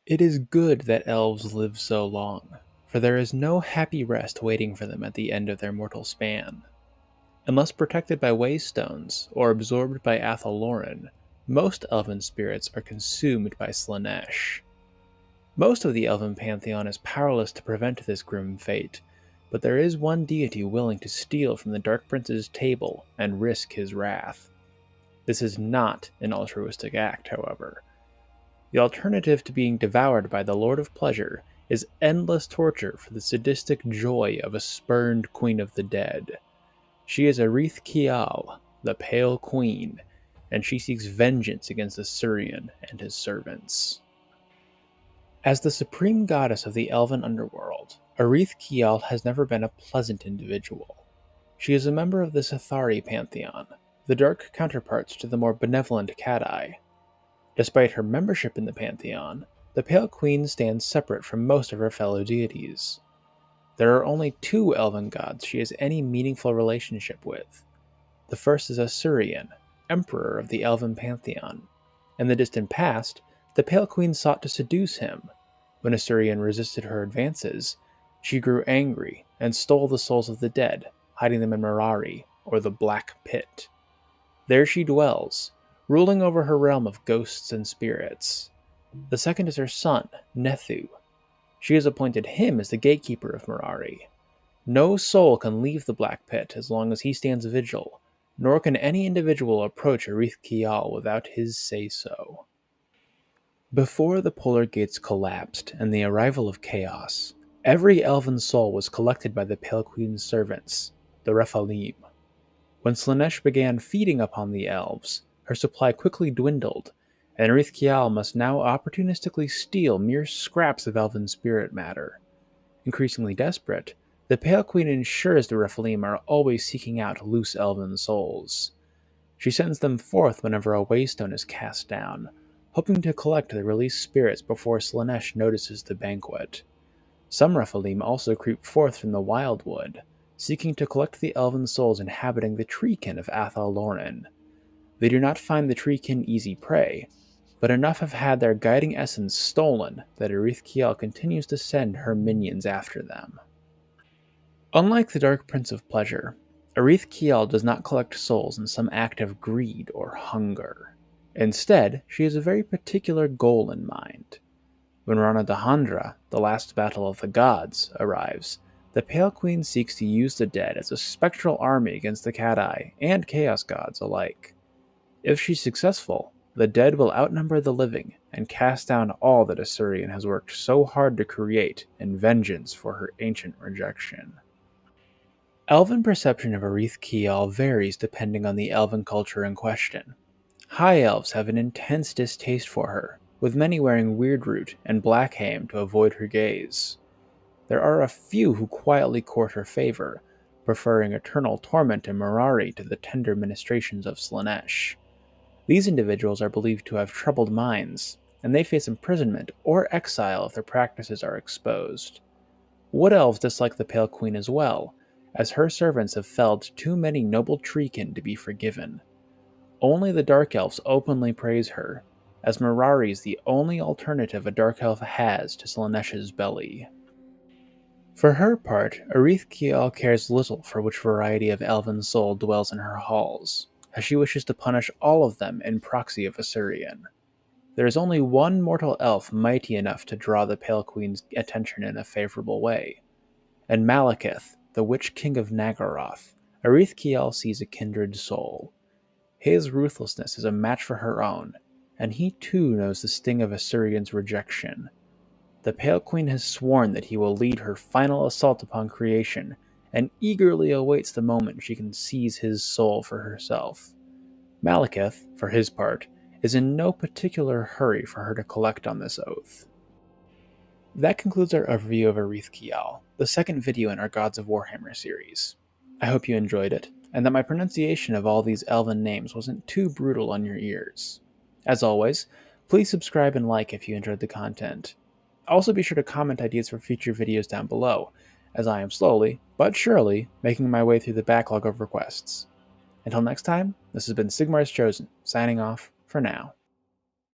It is good that elves live so long, for there is no happy rest waiting for them at the end of their mortal span. Unless protected by waystones or absorbed by Athel most elven spirits are consumed by Slaanesh. Most of the elven pantheon is powerless to prevent this grim fate, but there is one deity willing to steal from the Dark Prince's table and risk his wrath. This is not an altruistic act, however. The alternative to being devoured by the Lord of Pleasure is endless torture for the sadistic joy of a spurned Queen of the Dead. She is Ereth Khial, the Pale Queen, and she seeks vengeance against Asuryan and his servants. As the supreme goddess of the elven underworld, Ereth Khial has never been a pleasant individual. She is a member of the Sethari pantheon, the dark counterparts to the more benevolent Kadai. Despite her membership in the pantheon, the Pale Queen stands separate from most of her fellow deities. There are only two elven gods she has any meaningful relationship with. The first is Asuryan, emperor of the elven pantheon. In the distant past, the Pale Queen sought to seduce him. When Asuryan resisted her advances, she grew angry and stole the souls of the dead, hiding them in Mirari, or the Black Pit. There she dwells, ruling over her realm of ghosts and spirits. The second is her son, Nethu. She has appointed him as the gatekeeper of Mirari. No soul can leave the Black Pit as long as he stands vigil, nor can any individual approach Ereth Khial without his say-so. Before the Polar Gates collapsed and the arrival of chaos, every elven soul was collected by the Pale Queen's servants, the Rephalim. When Slaanesh began feeding upon the elves, her supply quickly dwindled, and Ereth Khial must now opportunistically steal mere scraps of elven spirit matter. Increasingly desperate, the Pale Queen ensures the Rephalim are always seeking out loose elven souls. She sends them forth whenever a waystone is cast down, hoping to collect the released spirits before Slaanesh notices the banquet. Some Rephalim also creep forth from the wildwood, seeking to collect the elven souls inhabiting the treekin of Athel. They do not find the treekin easy prey, but enough have had their guiding essence stolen that Ereth Khial continues to send her minions after them. Unlike the Dark Prince of Pleasure, Ereth Khial does not collect souls in some act of greed or hunger. Instead, she has a very particular goal in mind. When Rana Dahandra, the last battle of the gods, arrives, the Pale Queen seeks to use the dead as a spectral army against the Kadai and Chaos Gods alike. If she's successful, the dead will outnumber the living and cast down all that Asuryan has worked so hard to create in vengeance for her ancient rejection. Elven perception of Ereth Khial varies depending on the elven culture in question. High elves have an intense distaste for her, with many wearing Weirdroot and Blackhaim to avoid her gaze. There are a few who quietly court her favor, preferring eternal torment in Mirari to the tender ministrations of Slaanesh. These individuals are believed to have troubled minds, and they face imprisonment or exile if their practices are exposed. Wood Elves dislike the Pale Queen as well, as her servants have felled too many noble treekin to be forgiven. Only the Dark Elves openly praise her, as Mirari is the only alternative a Dark Elf has to Slaanesh's belly. For her part, Ereth Khial cares little for which variety of elven soul dwells in her halls, as she wishes to punish all of them in proxy of Asuryan. There is only one mortal elf mighty enough to draw the Pale Queen's attention in a favorable way. In Malekith, the Witch King of Naggaroth, Ereth Khial sees a kindred soul. His ruthlessness is a match for her own, and he too knows the sting of Asuryan's rejection. The Pale Queen has sworn that he will lead her final assault upon creation, and eagerly awaits the moment she can seize his soul for herself. Malekith, for his part, is in no particular hurry for her to collect on this oath. That concludes our overview of Ereth Khial, the second video in our Gods of Warhammer series. I hope you enjoyed it, and that my pronunciation of all these elven names wasn't too brutal on your ears. As always, please subscribe and like if you enjoyed the content. Also be sure to comment ideas for future videos down below, as I am slowly, but surely, making my way through the backlog of requests. Until next time, this has been Sigmar's Chosen, signing off for now.